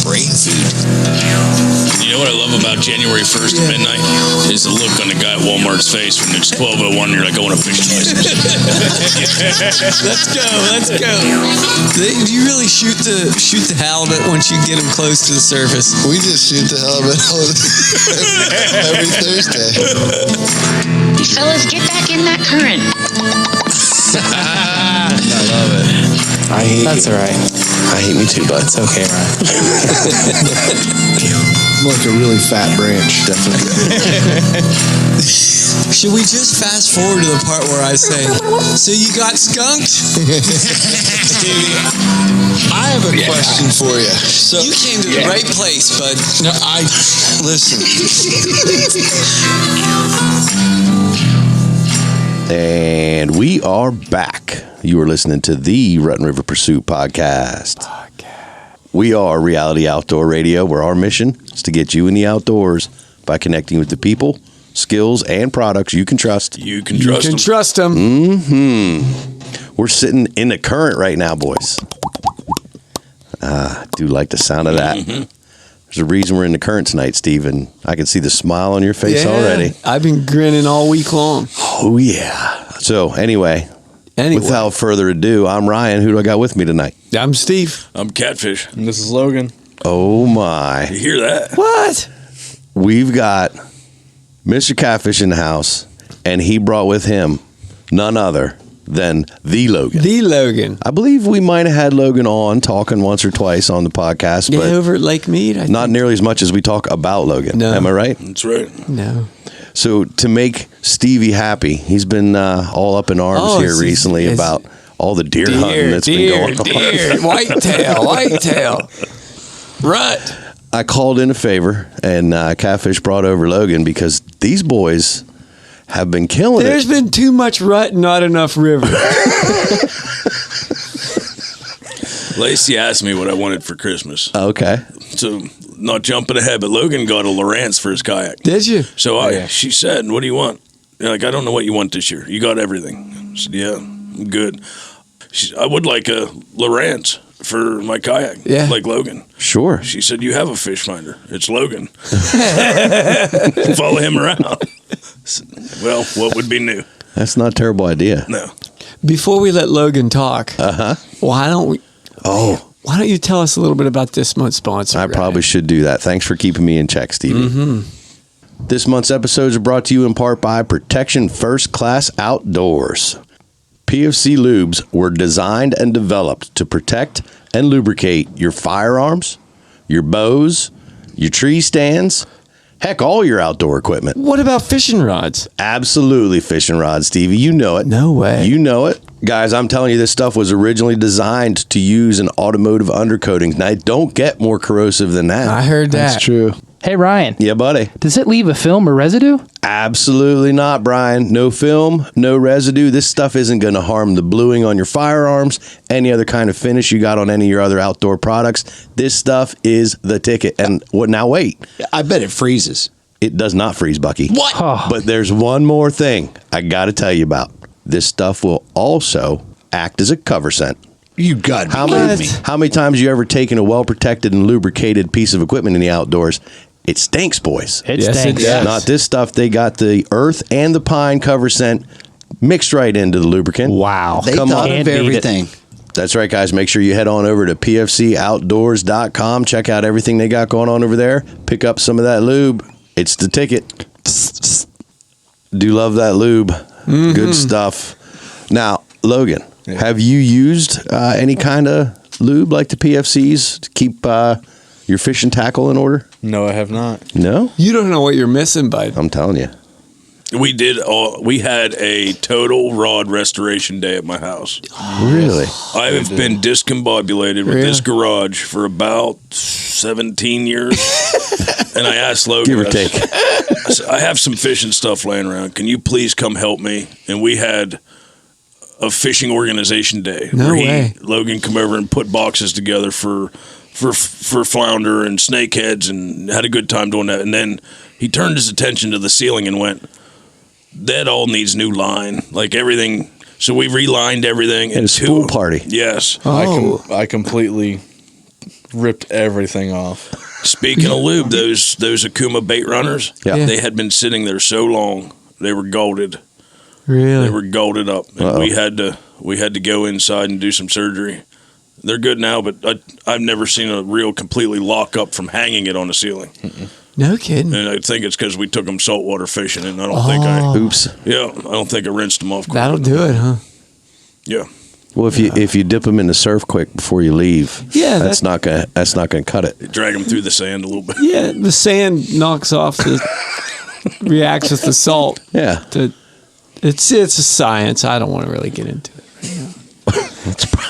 great food. You know what I love about January 1st at midnight is the look on the guy at Walmart's face when it's 12:01 and you're like, I want a fishing license. Let's go. Do you really shoot the halibut once you get him close to the surface? We just shoot the halibut every Thursday. Fellas, get back in that current. I love it. I hate That's you. all right. I hate me too, bud. It's okay, Ryan. I'm like a really fat branch, definitely. Should we just fast forward to the part where I say, so you got skunked? I have a question for you. So You came to the right place, bud. no, listen. And we are back. You are listening to the Rutten River Pursuit podcast. We are Reality Outdoor Radio, where our mission is to get you in the outdoors by connecting with the people, skills, and products you can trust. You can trust them. Mm-hmm. We're sitting in the current right now, boys. I do like the sound of that. Mm-hmm. There's a reason we're in the current tonight, Steve, and I can see the smile on your face already. I've been grinning all week long. Oh, yeah. So, anyway, without further ado, I'm Ryan. Who do I got with me tonight? I'm Steve. I'm Catfish. And this is Logan. Oh, my. You hear that? What? We've got Mr. Catfish in the house, and he brought with him none other than the Logan. The Logan. I believe we might have had Logan on talking once or twice on the podcast, Yeah, but over at Lake Mead. I not think. nearly as much as we talk about Logan. No. Am I right? That's right. No. So to make Stevie happy, he's been all up in arms here recently about all the deer hunting that's been going on. Deer, whitetail. Rut. I called in a favor, and Catfish brought over Logan because these boys have been killing There's it. been too much rut, not enough river. Lacey asked me what I wanted for Christmas. Okay. So, not jumping ahead, but Logan got a Lowrance for his kayak. Did you? So she said, what do you want? You're like, I don't know what you want this year. You got everything. I said, yeah, I'm good. I would like a Lowrance for my kayak, like Logan. Sure. She said, you have a fish finder. It's Logan. Follow him around. Well, what would be new? That's not a terrible idea. No. Before we let Logan talk, why don't you tell us a little bit about this month's sponsor? I probably should do that. Thanks for keeping me in check, Stevie. Mm-hmm. This month's episodes are brought to you in part by Protection First Class Outdoors. PFC lubes were designed and developed to protect and lubricate your firearms, your bows, your tree stands, heck, all your outdoor equipment. What about fishing rods? Absolutely fishing rods, Stevie. You know it. No way. You know it. Guys, I'm telling you, this stuff was originally designed to use in automotive undercoatings. Now, it don't get more corrosive than that. I heard that. That's true. Hey, Ryan. Yeah, buddy. Does it leave a film or residue? Absolutely not, Brian. No film, no residue. This stuff isn't going to harm the bluing on your firearms, any other kind of finish you got on any of your other outdoor products. This stuff is the ticket. And what? Now, wait. I bet it freezes. It does not freeze, Bucky. What? Oh. But there's one more thing I got to tell you about. This stuff will also act as a cover scent. You got How many times you ever taken a well-protected and lubricated piece of equipment in the outdoors? It stinks, boys. It Yes, stinks. it does. Not this stuff. They got the earth and the pine cover scent mixed right into the lubricant. Wow. They Come thought on. of Can't beat it. everything. That's right, guys. Make sure you head on over to pfcoutdoors.com. Check out everything they got going on over there. Pick up some of that lube. It's the ticket. Do love that lube. Mm-hmm. Good stuff. Now, Logan, have you used any kind of lube like the PFCs to keep your fishing tackle in order? No, I have not. No? You don't know what you're missing, bud. I'm telling you. We had a total rod restoration day at my house. Really? I have been discombobulated with this garage for about 17 years. And I asked Logan, Give or take. I said, I have some fishing stuff laying around. Can you please come help me? And we had a fishing organization day. No where way. Logan come over and put boxes together for flounder and snakeheads and had a good time doing that. And then he turned his attention to the ceiling and went, that all needs new line. Like everything. So we relined everything. And a spool party. Yes. Oh. I completely ripped everything off. Speaking of lube, those Akuma bait runners, Yeah. they had been sitting there so long, they were golded. Really? They were golded up, and we had to go inside and do some surgery. They're good now, but I've never seen a reel completely lock up from hanging it on the ceiling. No kidding. And I think it's because we took them saltwater fishing, and I don't Oops. I don't think I rinsed them off. quick That'll enough. do it, huh? Yeah. Well, if you dip them in the surf quick before you leave, Yeah, that's not gonna cut it. Drag them through the sand a little bit. Yeah, the sand knocks off the reacts with the salt. Yeah, It's a science. I don't want to really get into it.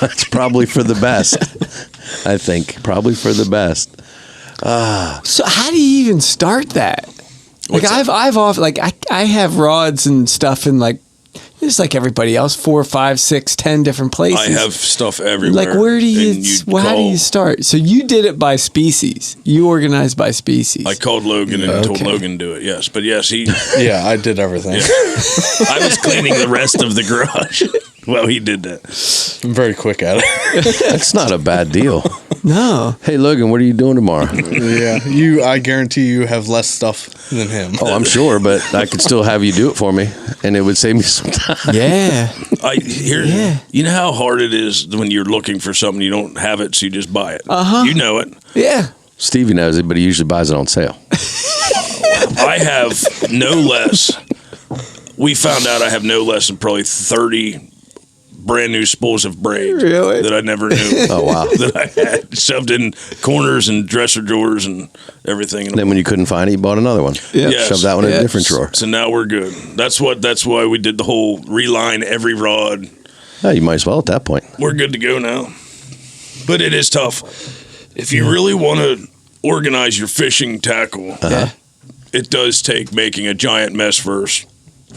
it's probably for the best. I think probably for the best. So how do you even start that? Like What's I've off like I have rods and stuff in like just like everybody else, 4, 5, 6, 10 different places. I have stuff everywhere. like where do you? and How do you start? So you did it by species. You organized by species. I called Logan and told Logan to do it. Yes, but yes, he. Yeah, I did everything. I was cleaning the rest of the garage. Well, he did that. I'm very quick at it. That's not a bad deal. no. Hey, Logan, what are you doing tomorrow? Yeah, I guarantee you have less stuff than him. Oh, I'm sure, but I could still have you do it for me, and it would save me some time. Yeah. You know how hard it is when you're looking for something you don't have it, so you just buy it. You know it. Yeah. Stevie knows it, but he usually buys it on sale. I have no less. We found out I have no less than probably 30 brand new spools of braid Really? that I never knew. Oh, wow. That I had shoved in corners and dresser drawers and everything. And then when you couldn't find it, you bought another one. Yeah. Yes. Shove that one in a different drawer. So now we're good. That's why we did the whole reline every rod. Oh, you might as well at that point. We're good to go now. But it is tough. If you really want to organize your fishing tackle, it does take making a giant mess first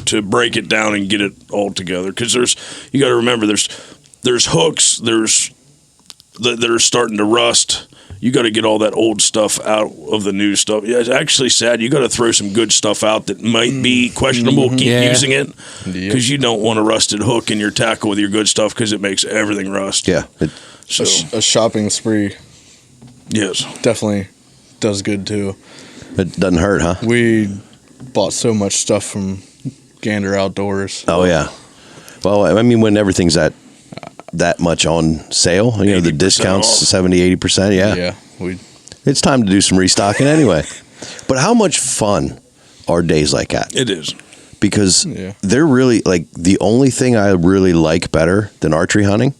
to break it down and get it all together. Because you got to remember, there's hooks, that are starting to rust. You got to get all that old stuff out of the new stuff. Yeah, it's actually sad. You got to throw some good stuff out that might be questionable. Keep using it because you don't want a rusted hook in your tackle with your good stuff because it makes everything rust. Yeah. So A shopping spree yes, definitely does good too. It doesn't hurt, huh? We bought so much stuff from Gander Outdoors. Oh, yeah. Well, I mean, when everything's that much on sale, you know, the 80% discounts, off. 70, 80%, Yeah, it's time to do some restocking anyway. But how much fun are days like that? it is. Because Yeah. they're really, like, the only thing I really like better than archery hunting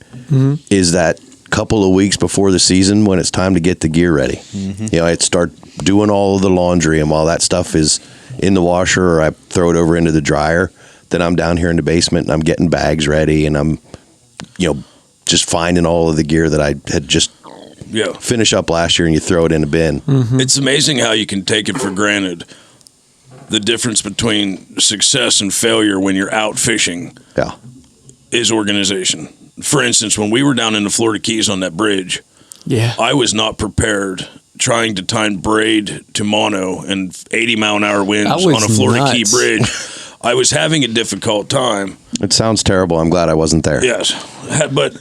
is that couple of weeks before the season when it's time to get the gear ready. You know, I'd start doing all of the laundry, and while that stuff is in the washer or I throw it over into the dryer, then I'm down here in the basement and I'm getting bags ready and I'm, you know, just finding all of the gear that I had just Yeah. finished up last year, and you throw it in a bin. It's amazing how you can take it for granted. The difference between success and failure when you're out fishing Yeah. is organization. For instance, when we were down in the Florida Keys on that bridge, Yeah. I was not prepared trying to time braid to mono and 80-mile-an-hour winds That was on a Florida Key nuts. bridge. I was having a difficult time. It sounds terrible. I'm glad I wasn't there. Yes. But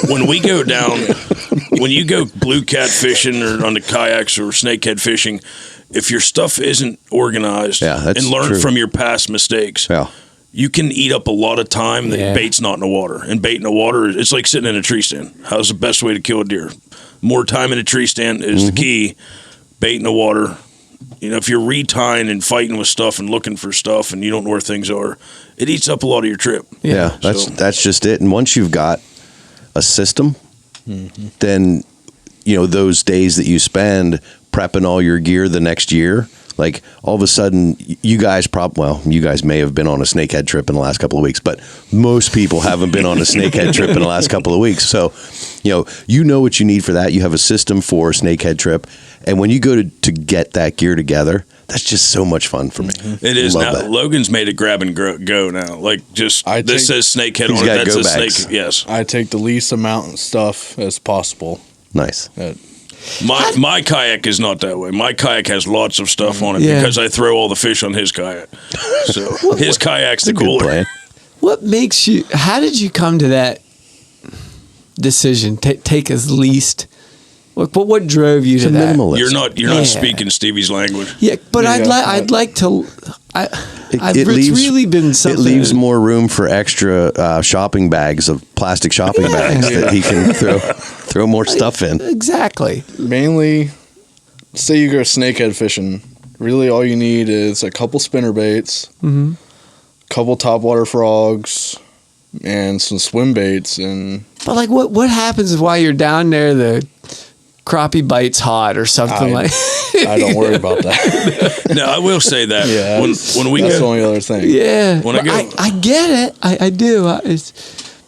when we go down, when you go blue cat fishing or on the kayaks or snakehead fishing, if your stuff isn't organized that's and learn true. from your past mistakes, Yeah. you can eat up a lot of time that bait's not in the water. And bait in the water, it's like sitting in a tree stand. How's the best way to kill a deer? More time in a tree stand is the key. Bait in the water. You know, if you're retying and fighting with stuff and looking for stuff and you don't know where things are, it eats up a lot of your trip. Yeah, So- that's just it. And once you've got a system, then, you know, those days that you spend prepping all your gear the next year, like all of a sudden you guys you guys may have been on a snakehead trip in the last couple of weeks, but most people haven't been on a snakehead trip in the last couple of weeks. So, you know what you need for that. You have a system for a snakehead trip. And when you go to get that gear together, that's just so much fun for me. It is Love now. that. Logan's made it grab and go now. Like just this says snakehead He's on it. got That's go a bags. snake. Yes. I take the least amount of stuff as possible. Nice. My kayak is not that way. My kayak has lots of stuff on it Yeah. because I throw all the fish on his kayak. So his kayak's the Good cooler. plan. What makes you? How did you come to that decision? Take as least But what drove you He's to a that? minimalist. You're not Yeah. speaking Stevie's language. Yeah, but Yeah, I'd like to. It's leaves- really been something. It leaves more room for extra shopping bags of plastic shopping bags that he can throw more stuff in. Exactly. Mainly, say you go snakehead fishing. Really, all you need is a couple spinner baits, couple topwater frogs, and some swim baits. And But like, what happens while you're down there? The crappie bites hot or something like. I don't worry about that. No, I will say that. Yeah, When we that's the go, only other thing. Yeah, When I but go- I get it. I do.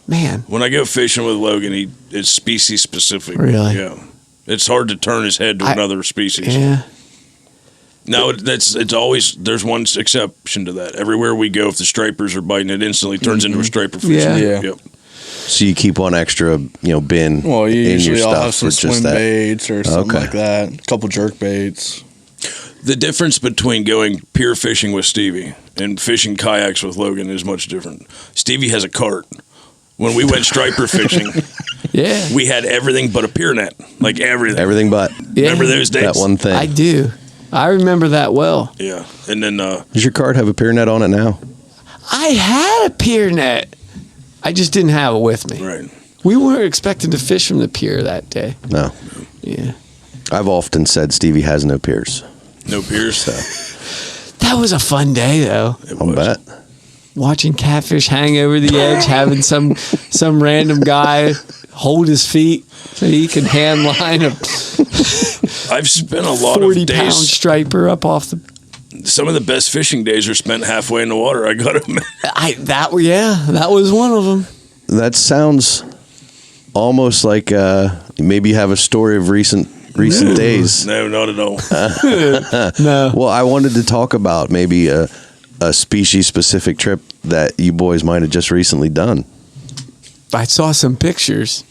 Man, when I go fishing with Logan, it's species specific. Really? Yeah. It's hard to turn his head to another species. yeah. No, it's always, there's one exception to that. Everywhere we go, if the stripers are biting, it instantly turns into a striper fish. Yeah. Yeah. Yep. So you keep one extra, bin Well, you in your usually all stuff have some for just swim that. baits or something Okay. like that. A couple jerk baits. The difference between going pier fishing with Stevie and fishing kayaks with Logan is much different. Stevie has a cart. When we went striper fishing, Yeah. we had everything but a pier net. Like everything. Everything but Yeah. Remember those days? that one thing. I do. I remember that well. Yeah. And then Does your card have a pier net on it now? I had a pier net. I just didn't have it with me. right. We weren't expecting to fish from the pier that day. No. Yeah. I've often said Stevie has no piers. No piers. That was a fun day though. It I'll was. bet. Watching catfish hang over the edge, having some random guy hold his feet so he can hand line a I've spent a lot of 40-pound days. striper up off the. Some of the best fishing days are spent halfway in the water. I got to admit. That was one of them. That sounds almost like maybe you have a story of recent days. No, not at all. No. Well, I wanted to talk about maybe a species-specific trip that you boys might have just recently done. I saw some pictures.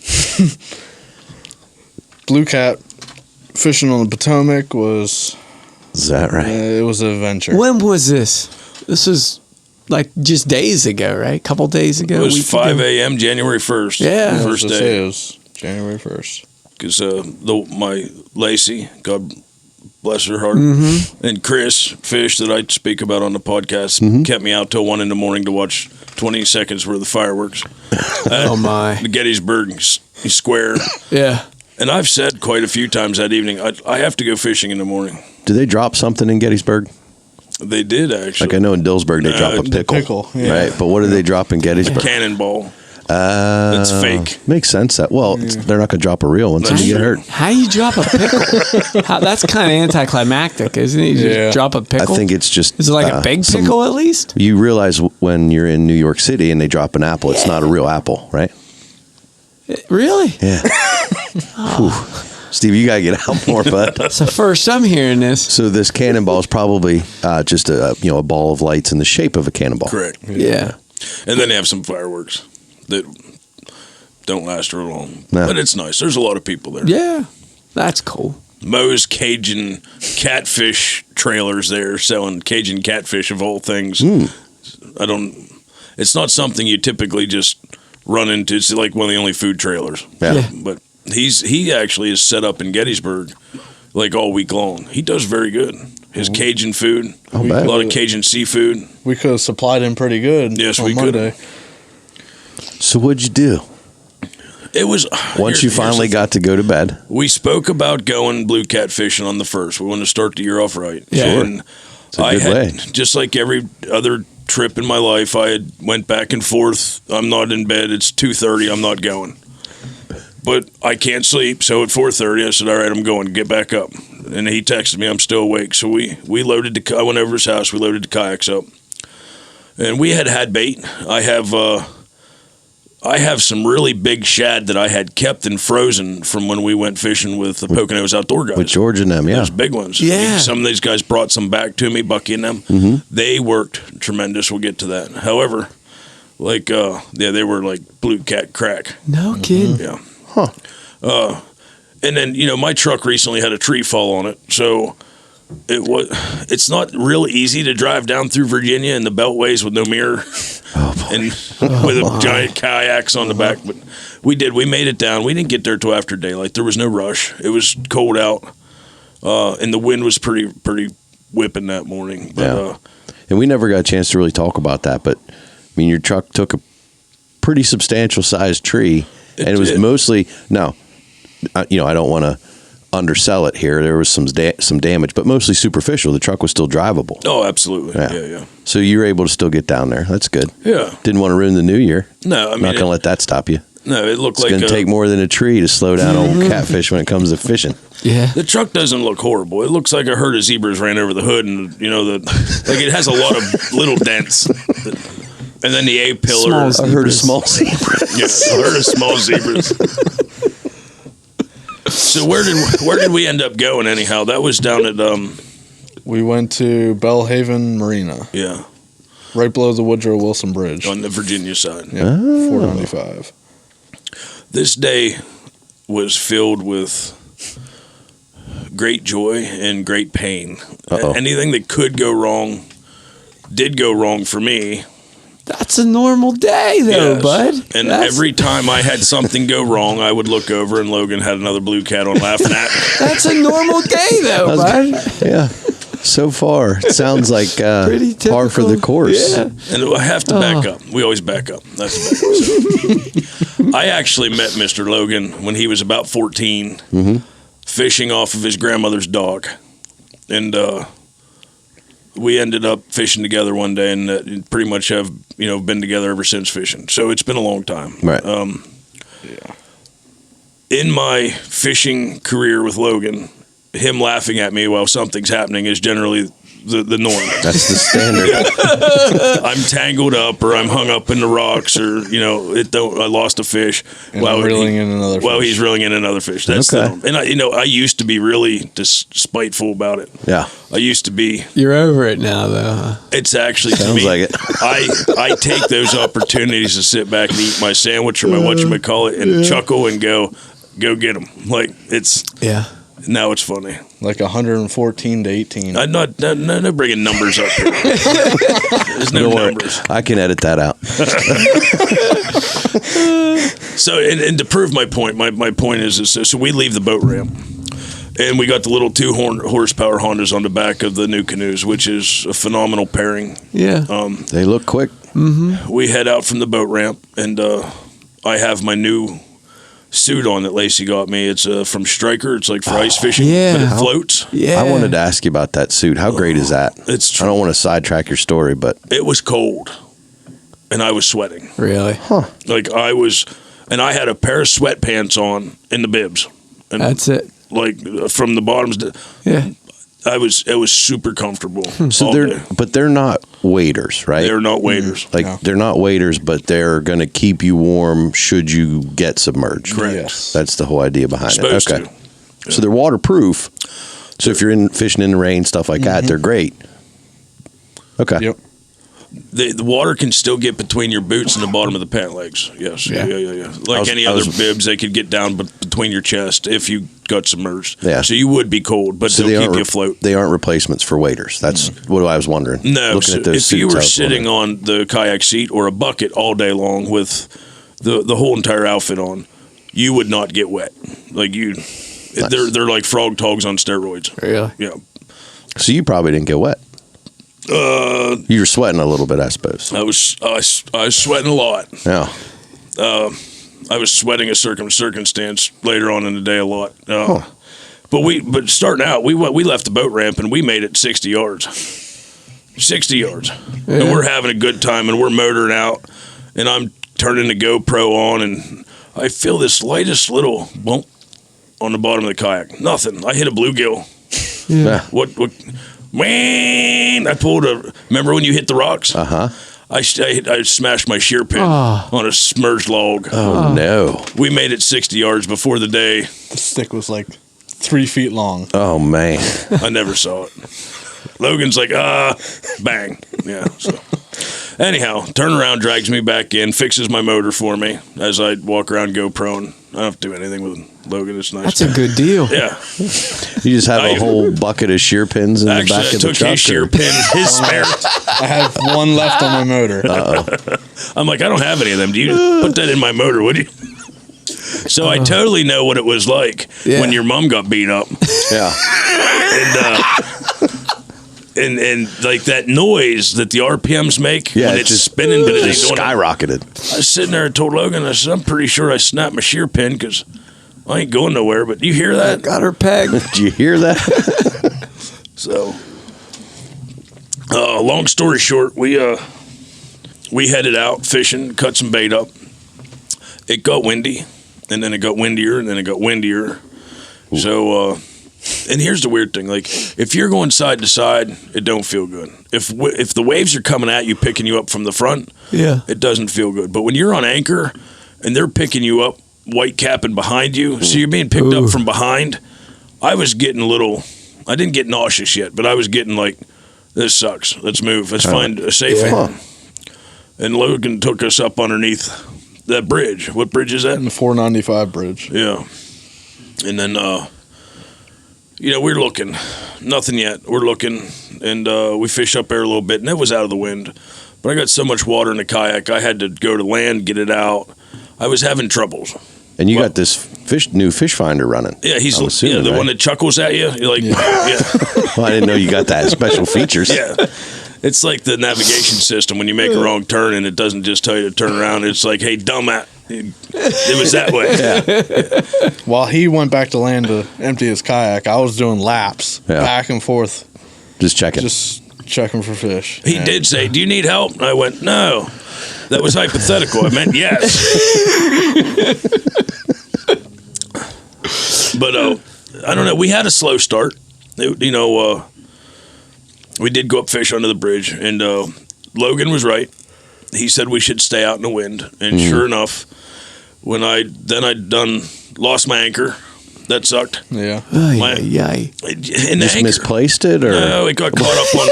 Blue cat fishing on the Potomac was Is that right? it was an adventure. When was this? This was like just days ago, right? A couple days ago. It was week 5 ago. a.m. January 1st. Yeah. I was First gonna say day. it was January 1st. Because my Lacey, God bless her heart, and Chris Fish that I speak about on the podcast kept me out till 1 a.m. to watch 20 seconds worth of fireworks. Oh my. The Gettysburg Square. Yeah. And I've said quite a few times that evening, I have to go fishing in the morning. Do they drop something in Gettysburg? They did actually. Like I know in Dillsburg they drop a the pickle, pickle, yeah. right? But what do they drop in Gettysburg? Cannonball. That's fake. Makes sense. They're not going to drop a real one, so That's you get true. hurt. How you drop a pickle? That's kind of anticlimactic, isn't it? You just Yeah. drop a I pickle. think it's just. Is it like a big some- pickle at least? You realize when you're in New York City and they drop an apple, it's not a real apple, right? Really? Yeah. Whew. Steve, you gotta get out more, bud. It's the first I'm hearing this. So this cannonball is probably just a ball of lights in the shape of a cannonball. Correct. Yeah. And then they have some fireworks that don't last real long. No. But it's nice. There's a lot of people there. Yeah. That's cool. Moe's Cajun catfish trailers there selling Cajun catfish of all things. It's not something you typically just run into. It's like one of the only food trailers. Yeah. But he actually is set up in Gettysburg like all week long. He does very good. His Cajun food, I'll a bet. lot of Cajun seafood. We could have supplied him pretty good. Yes, on we could. Monday. So what'd you do It was once you finally got to go to bed? We spoke about going blue cat fishing on the 1st. We wanted to start the year off right. Yeah. And It's a good way. just like every other trip in my life, I had went back and forth. I'm not in bed. It's 2:30. I'm not going. But I can't sleep. So at 4:30, I said, all right, I'm going. Get back up. And he texted me, I'm still awake. So we loaded I went over his house. We loaded the kayaks up. And we had bait. I have some really big shad that I had kept and frozen from when we went fishing with the Poconos Outdoor guys. With George and them, yeah. Those big ones. Yeah. Some of these guys brought some back to me, Bucky and them. They worked tremendous. We'll get to that. However, they were like blue cat crack. No kidding. Yeah. And then, my truck recently had a tree fall on it. So it's not real easy to drive down through Virginia in the beltways with no mirror and with giant kayaks on the back. But We did. We made it down. We didn't get there till after daylight. There was no rush. It was cold out, and the wind was pretty whipping that morning. But, and we never got a chance to really talk about that. But I mean, your truck took a pretty substantial sized tree, and it was mostly I don't want to undersell it here. There was some damage, but mostly superficial. The truck was still drivable. Oh, absolutely. Yeah. So you were able to still get down there. That's good. Yeah. Didn't want to ruin the new year. No, I mean, not going to let that stop you. No, it looked It's like going to take more than a tree to slow down old catfish when it comes to fishing. Yeah. The truck doesn't look horrible. It looks like a herd of zebras ran over the hood, and like it has a lot of little dents. And then the A-pillar. I heard of small zebras. Yeah, a herd of small zebras. So where did we end up going anyhow? That was down at We went to Bellhaven Marina. Yeah. Right below the Woodrow Wilson Bridge. On the Virginia side. Yeah, 495. This day was filled with great joy and great pain. Anything that could go wrong did go wrong for me. That's a normal day, though, bud. And every time I had something go wrong, I would look over and Logan had another blue cat on laughing at me. That's a normal day, though, bud. Yeah. So far, it sounds like par for the course. Yeah. And I have to back up. We always back up. That's back up. I actually met Mr. Logan when he was about 14, fishing off of his grandmother's dock. And we ended up fishing together one day and pretty much have been together ever since fishing. So it's been a long time. Right. In my fishing career with Logan, him laughing at me while something's happening is generally the norm. That's the standard. I'm tangled up, or I'm hung up in the rocks, or I lost a fish While reeling in another fish. While he's reeling in another fish. That's the norm. And I used to be really spiteful about it. Yeah. I used to be. You're over it now, though. Huh? It's actually to Sounds me, like it. I take those opportunities to sit back and eat my sandwich or my whatchamacallit and chuckle and go get them. Like now it's funny. Like 114 to 18. I'm not bringing numbers up here. There's no numbers. I can edit that out. So, and to prove my point, my point is so we leave the boat ramp, and we got the little 2 horsepower Hondas on the back of the new canoes, which is a phenomenal pairing. Yeah. They look quick. We head out from the boat ramp, and I have my new suit on that Lacey got me. It's from Stryker. It's like for ice fishing, but it floats. Yeah. I wanted to ask you about that suit. How great is that? It's true. I don't want to sidetrack your story, but It was cold, and I was sweating. Really? Like I had a pair of sweatpants on in the bibs. And That's it. Like from the bottoms. Yeah. It was super comfortable. so all they're not waders, right? They're not waders. They're not waders, but they're going to keep you warm should you get submerged. Correct. Yes. That's the whole idea behind Supposed it. Okay. to. So they're waterproof. So if you're fishing in the rain, stuff like that, they're great. Okay. Yep. The water can still get between your boots and the bottom of the pant legs. Yes. Yeah. Like any other bibs, they could get down between your chest if you got submerged. Yeah. So you would be cold, but they'll keep you afloat. They aren't replacements for waders. That's what I was wondering. No. Looking So at those if suits, you I were was sitting wondering. on the kayak seat or a bucket all day long with the whole entire outfit on, you would not get wet. Like they're like frog togs on steroids. Really? Yeah. So you probably didn't get wet. You were sweating a little bit, I suppose. I was sweating a lot. Yeah. I was sweating a circumstance later on in the day a lot. But starting out, we left the boat ramp and we made it 60 yards. 60 yards. Yeah. And we're having a good time and we're motoring out and I'm turning the GoPro on and I feel this lightest little bump on the bottom of the kayak. Nothing. I hit a bluegill. Yeah. What man, I remember when you hit the rocks? Uh-huh. I smashed my shear pin on a submerged log. Oh, no. We made it 60 yards before the day. The stick was like 3 feet long. Oh, man. I never saw it. Logan's like, bang. Yeah. So anyhow, turn around, drags me back in, fixes my motor for me as I walk around GoPro. And I don't have to do anything with Logan. It's nice. That's a good deal. Yeah. You just have a whole bucket of shear pins in the Actually, back I of the took truck? his shear pin, his spare. I have one left on my motor. I'm like, I don't have any of them. Do you put that in my motor, would you? So I totally know what it was like when your mom got beat up. Yeah. And like that noise that the RPMs make Yeah, when it it's just- spinning, but it ain't Just doing it. skyrocketed. I was sitting there and told Logan, I said, I'm pretty sure I snapped my shear pin because I ain't going nowhere. But you hear that? Got her pegged. Did you hear that? So, long story short, we headed out fishing, cut some bait up. It got windy, and then it got windier, and then it got windier. Ooh. So, and here's the weird thing: like, if you're going side to side, it don't feel good. If the waves are coming at you, picking you up from the front, it doesn't feel good. But when you're on anchor and they're picking you up, white capping behind you, so you're being picked up from behind, I was getting a little. I didn't get nauseous yet, but I was getting like, this sucks. Let's move. Let's find a safe end. And Logan took us up underneath that bridge. What bridge is that? The 495 bridge. Yeah. And then, we're looking. Nothing yet. We're looking, and we fish up there a little bit, and it was out of the wind. But I got so much water in the kayak, I had to go to land, get it out. I was having troubles. And you got this new fish finder running. Yeah, he's I'm assuming, the right? one that chuckles at you. You're like, yeah. Well, I didn't know you got that special features. Yeah. It's like the navigation system when you make a wrong turn and it doesn't just tell you to turn around. It's like, hey, dumbass. It was that way. Yeah. While he went back to land to empty his kayak, I was doing laps back and forth. Just checking. Just checking for fish. He did say, do you need help? And I went, no. That was hypothetical. I meant yes. But I don't know. We had a slow start. We did go up fish under the bridge, and Logan was right. He said we should stay out in the wind, and sure enough, when I lost my anchor. That sucked. Yeah. Just misplaced it, or no? It got caught up on.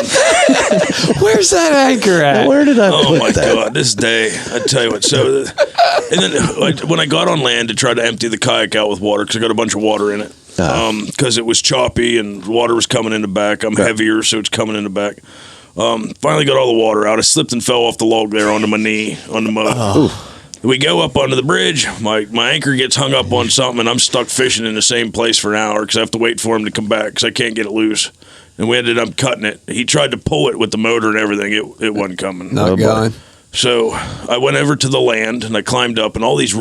Where's that anchor at? Where did I Oh put my that? God! This day, I tell you what. So, and then when I got on land to try to empty the kayak out with water, because I got a bunch of water in it, because it was choppy and water was coming in the back. I'm heavier, so it's coming in the back. Finally got all the water out. I slipped and fell off the log there onto my knee on the mud. We go up onto the bridge. My anchor gets hung up on something, and I'm stuck fishing in the same place for an hour because I have to wait for him to come back because I can't get it loose. And we ended up cutting it. He tried to pull it with the motor and everything. It wasn't coming. Not going. So I went over to the land, and I climbed up, and all these,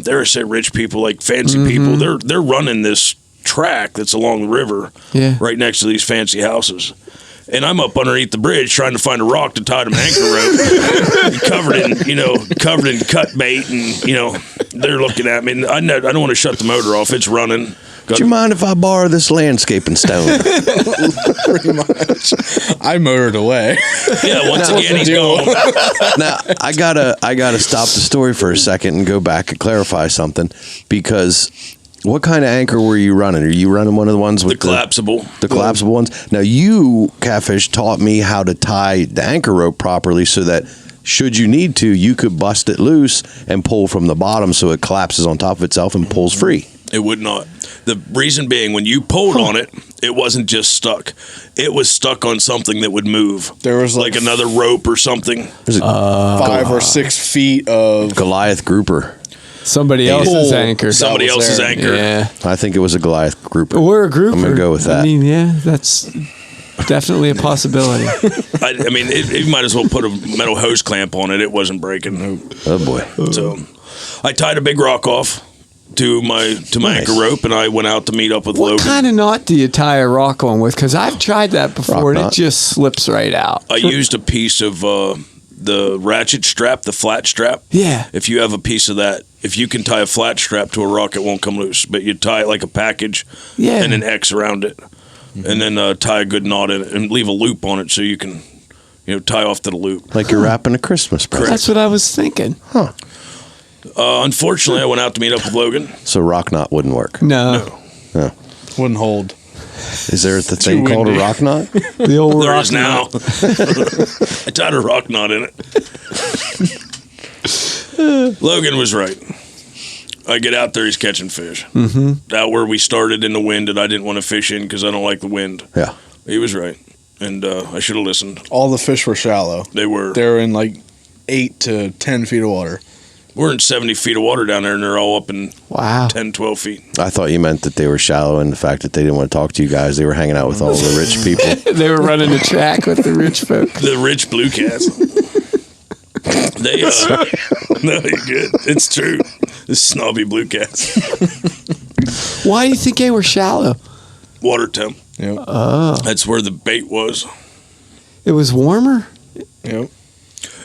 dare I say, rich people, like fancy people, they're running this track that's along the river right next to these fancy houses. And I'm up underneath the bridge trying to find a rock to tie to my anchor rope, covered in cut bait, and they're looking at me. And I don't want to shut the motor off; it's running. Do you mind if I borrow this landscaping stone? Pretty much. I motored away. Yeah, once again he's gone. Now I gotta stop the story for a second and go back and clarify something, because what kind of anchor were you running? Are you running one of the ones with the collapsible? The collapsible ones. Now you, Catfish, taught me how to tie the anchor rope properly so that should you need to, you could bust it loose and pull from the bottom so it collapses on top of itself and pulls free. It would not. The reason being, when you pulled on it, it wasn't just stuck. It was stuck on something that would move. There was like another rope or something. There's a 5 or 6 feet of Goliath grouper. Somebody else's anchor. Somebody else's anchor. Yeah. I think it was a Goliath grouper. We're a grouper. I'm going to go with that. I mean, yeah, that's definitely a possibility. I mean, you might as well put a metal hose clamp on it. It wasn't breaking. Oh, boy. So I tied a big rock off to my anchor rope, and I went out to meet up with What Logan. kind of knot do you tie a rock on with? Because I've tried that before, and it just slips right out. I used a piece of the ratchet strap, the flat strap. Yeah. If you have a piece of that, if you can tie a flat strap to a rock, it won't come loose. But you tie it like a package and an X around it. And then tie a good knot in it and leave a loop on it so you can, tie off to the loop. Like you're wrapping a Christmas present. That's what I was thinking. Huh. Unfortunately, I went out to meet up with Logan. So rock knot wouldn't work. No. wouldn't hold. Is there the thing called a rock knot? The old There rock is now. knot. I tied a rock knot in it. Logan was right. I get out there, he's catching fish. Mm-hmm. Out where we started in the wind that I didn't want to fish in because I don't like the wind. Yeah. He was right. And I should have listened. All the fish were shallow. They were. They were in like 8 to 10 feet of water. We're in 70 feet of water down there, and they're all up in Wow. 10, 12 feet. I thought you meant that they were shallow and the fact that they didn't want to talk to you guys. They were hanging out with all the rich people. They were running the track with the rich folk. The rich blue cats. They, no, you're good. It's true. The snobby blue cats. Why do you think they were shallow? Water temp. Yep. That's where the bait was. It was warmer? Yep.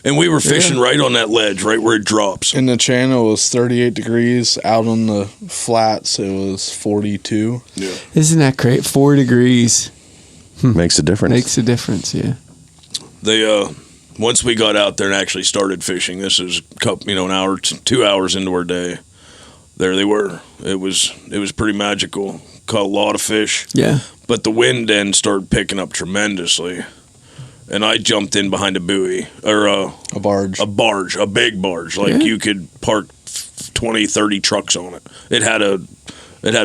And we were fishing right on that ledge, right where it drops. In the channel, it was 38 degrees. Out on the flats, it was 42. Yeah. Isn't that great? 4 degrees Makes a difference. makes a difference, yeah. They once we got out there and actually started fishing, this is an hour, 2 hours into our day. There they were. It was pretty magical. Caught a lot of fish. Yeah. But the wind then started picking up tremendously. And I jumped in behind a buoy or A barge. a big barge. Like Yeah. you could park 20, 30 trucks on it. It had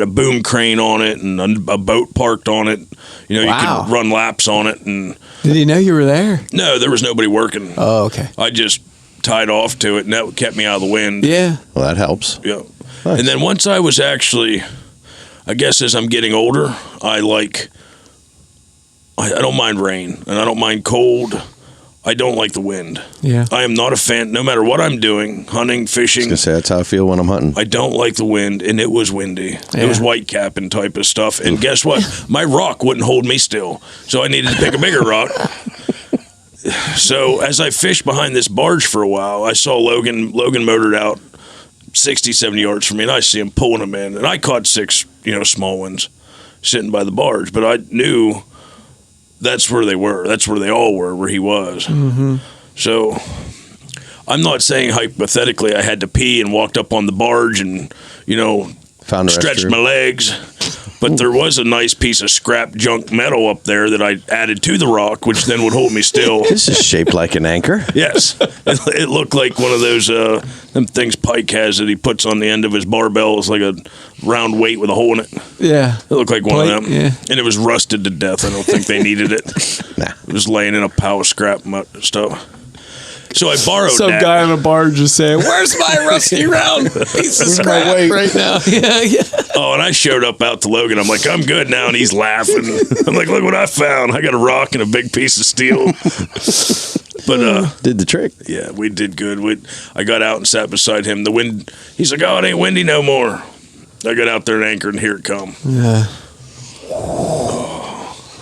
a boom crane on it and a boat parked on it. You Wow. could run laps on it. And Did he know you were there? no, there was nobody working. Oh, okay. I just tied off to it, and that kept me out of the wind. Yeah. Well, that helps. Yeah. Nice. And then once I was actually, I guess as I'm getting older, I don't mind rain and I don't mind cold. I don't like the wind. Yeah. I am not a fan, no matter what I'm doing, hunting, I was fishing. gonna say that's how I feel when I'm hunting. I don't like the wind, and it was windy. Yeah. It was white capping type of stuff. And guess what? My rock wouldn't hold me still, so I needed to pick a bigger rock. So as I fished behind this barge for a while, I saw Logan motored out 60, 70 yards from me, and I see him pulling them in. And I caught 6, small ones sitting by the barge, but I knew that's where they were. That's where they all were, where he was. Mm-hmm. So I'm not saying hypothetically I had to pee and walked up on the barge and, Found a stretched restroom. my legs. But there was a nice piece of scrap junk metal up there that I added to the rock, which then would hold me still. This is shaped like an anchor. Yes. It looked like one of those them things Pike has that he puts on the end of his barbell. It's like a round weight with a hole in it. Yeah. It looked like one Plate, of them. yeah. And it was rusted to death. I don't think they needed it. Nah. It was laying in a pile of scrap stuff. So I borrowed Some that. guy on a barge just saying, "Where's my rusty round piece of Where's my scrap weight?" right now?" Yeah, yeah. Oh, and I showed up out to Logan. I'm like, I'm good now. And he's laughing. I'm like, look what I found. I got a rock and a big piece of steel. But Did the trick. yeah, we did good. I got out and sat beside him. The wind, he's like, oh, it ain't windy no more. I got out there and anchored, and here it come. Yeah.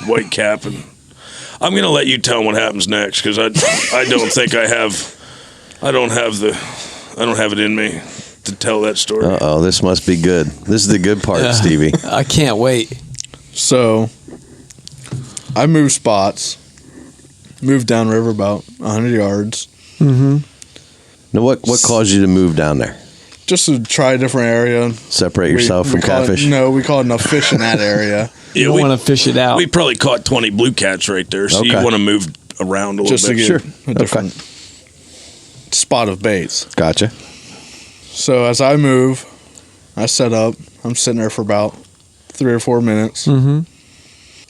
White cap. And I'm going to let you tell him what happens next, because I don't think I don't have it in me to tell that story. Uh-oh, this must be good. This is the good part, Stevie. I can't wait. So, I moved spots. Moved downriver about 100 yards. Now, what caused you to move down there? Just to try a different area. Separate yourself from caught- catfish? No, we caught enough fish in that area. You don't want to fish it out. We probably caught 20 blue cats right there, so you Okay. want to move around a little Just to bit. get Sure. a different spot of baits. Gotcha. So as I move, I set up. I'm sitting there for about 3 or 4 minutes. Mm-hmm.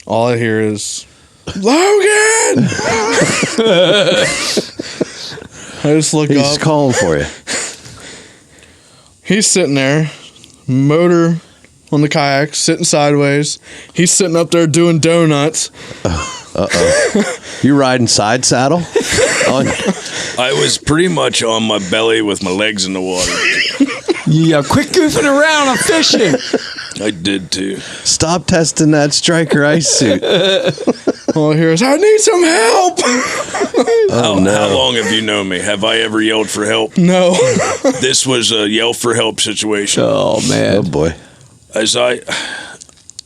All I hear is, Logan! I just look He's up. calling for you. He's sitting there, motor on the kayak, sitting sideways. He's sitting up there doing donuts. You riding side saddle? I was pretty much on my belly with my legs in the water. Yeah, quit goofing around. I'm fishing. I did too. Stop testing that striker ice suit. All I hear is, I need some help! How long have you known me? Have I ever yelled for help? No. This was a yell for help situation. Oh Oh man. boy. As I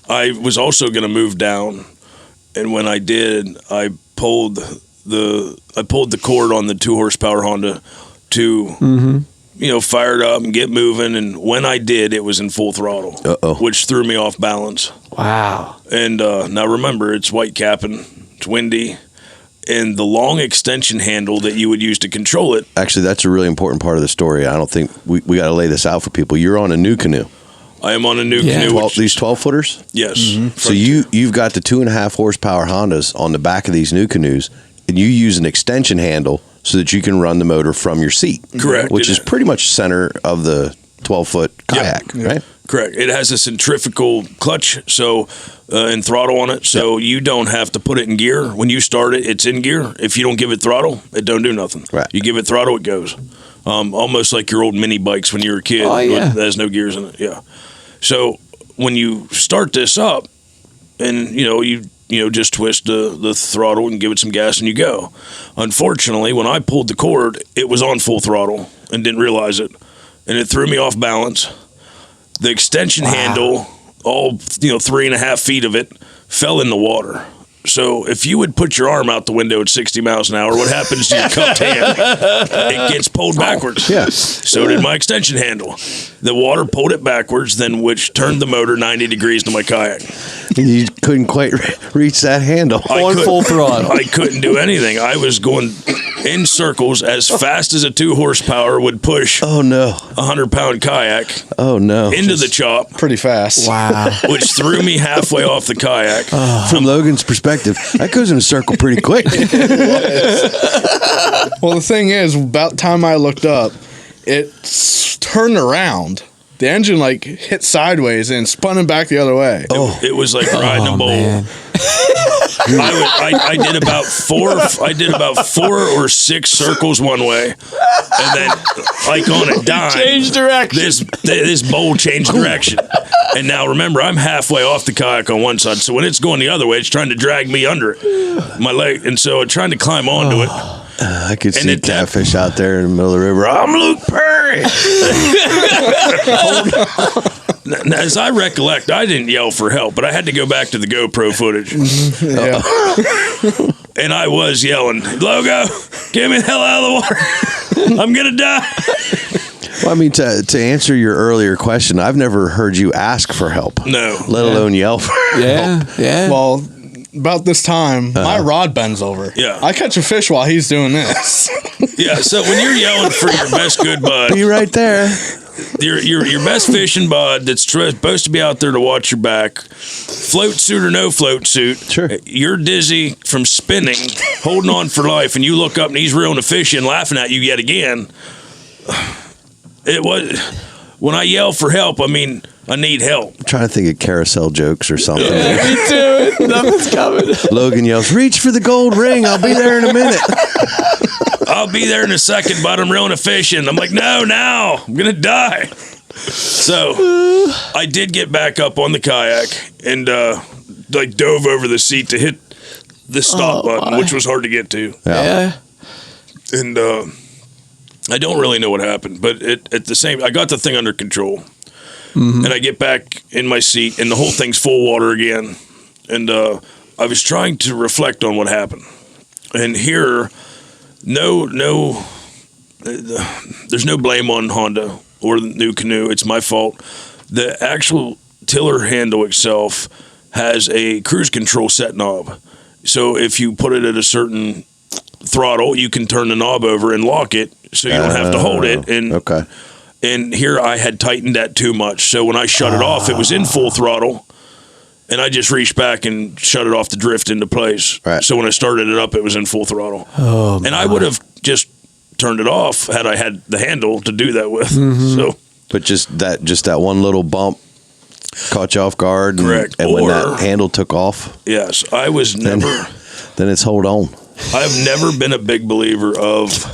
was also going to move down, and when I did, I pulled the cord on the 2 horsepower Honda to fire it up and get moving. And when I did, it was in full throttle, which threw me off balance. Wow. And now remember, it's white capping, it's windy, and the long extension handle that you would use to control it. Actually, that's a really important part of the story. I don't think we got to lay this out for people. You're on a new canoe. I am on a new Yeah. canoe. These 12 footers? Yes. So you've got the 2.5 horsepower Hondas on the back of these new canoes, and you use an extension handle so that you can run the motor from your seat. Correct. Which is pretty much center of the 12-foot kayak, right? Correct. It has a centrifugal clutch and throttle on it, so you don't have to put it in gear. When you start it, it's in gear. If you don't give it throttle, it don't do nothing. Right. You give it throttle, it goes. Almost like your old mini bikes when you were a kid. Oh, yeah. That has no gears in it. Yeah. So when you start this up, and you just twist the throttle and give it some gas and you go. Unfortunately, when I pulled the cord, it was on full throttle and didn't realize it, and it threw me off balance. The extension handle, all 3.5 feet of it, fell in the water. So if you would put your arm out the window at 60 miles an hour, what happens to your cupped hand? It gets pulled backwards. Yeah. So did my extension handle. The water pulled it backwards, then which turned the motor 90 degrees to my kayak. You couldn't quite reach that handle. On full throttle. I couldn't do anything. I was going in circles as fast as a 2 horsepower would push Oh, no. 100-pound kayak Oh, no. into the chop, Pretty fast. Wow. which threw me halfway off the kayak. From Logan's perspective, that goes in a circle pretty quick. Well, the thing is, about time I looked up, it turned around. The engine hit sideways and spun him back the other way. It was like riding a bull. Man. I did about 4 or 6 circles one way, and then on a dime, Change direction. This bowl changed direction, and now remember I'm halfway off the kayak on one side, so when it's going the other way, it's trying to drag me under it, my leg, and so I'm trying to climb onto it. I could And see it- catfish out there in the middle of the river. I'm Luke Perry. Now, as I recollect, I didn't yell for help, but I had to go back to the GoPro footage, Yeah. and I was yelling, "Logo, get me the hell out of the water! I'm gonna die!" Well, I mean, to answer your earlier question, I've never heard you ask for help, No. let alone yell for help. Yeah. Well, about this time, my rod bends over. Yeah. I catch a fish while he's doing this. Yeah, so when you're yelling for your best good bud, Be right there. your best fishing bud that's supposed to be out there to watch your back, float suit or no float suit, Sure. you're dizzy from spinning, holding on for life, and you look up and he's reeling a fish in, laughing at you yet again. It was when I yell for help, I mean I need help. I'm trying to think of carousel jokes or something. Me too. Nothing's coming. Logan yells, "Reach for the gold ring. I'll be there in a minute." I'll be there in a second, but I'm reeling a fish in. I'm like, no, now I'm gonna die. So I did get back up on the kayak and dove over the seat to hit the stop button, which was hard to get to. Yeah. And I don't really know what happened, but at the same, I got the thing under control, and I get back in my seat, and the whole thing's full water again. And I was trying to reflect on what happened, and here, there's no blame on Honda or the new canoe. It's my fault. The actual tiller handle itself has a cruise control set knob, so if you put it at a certain throttle, you can turn the knob over and lock it, so you don't have to hold it. And Okay. and here I had tightened that too much, so when I shut it off, it was in full throttle, and I just reached back and shut it off to drift into place. Right. So when I started it up, it was in full throttle, and I would have just turned it off had I had the handle to do that with. So But just that one little bump caught you off guard. Correct. And when Or- that handle took off, yes, I was never. then it's hold on. I've never been a big believer of,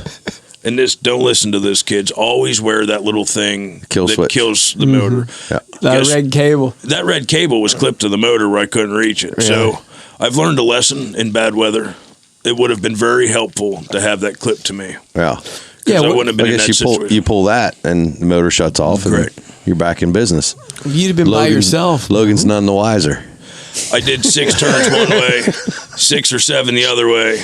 and this, don't listen to this, kids. Always wear that little thing Kill that switch. kills the motor. Yeah. That Because red cable. that red cable was clipped to the motor where I couldn't reach it. So I've learned a lesson in bad weather. It would have been very helpful to have that clipped to me. Yeah. Yeah, I what- wouldn't have I been in guess that situation. you pull that and the motor shuts off and Correct. you're back in business. If you'd have been by yourself. Logan's none the wiser. I did 6 turns one way, 6 or 7 the other way.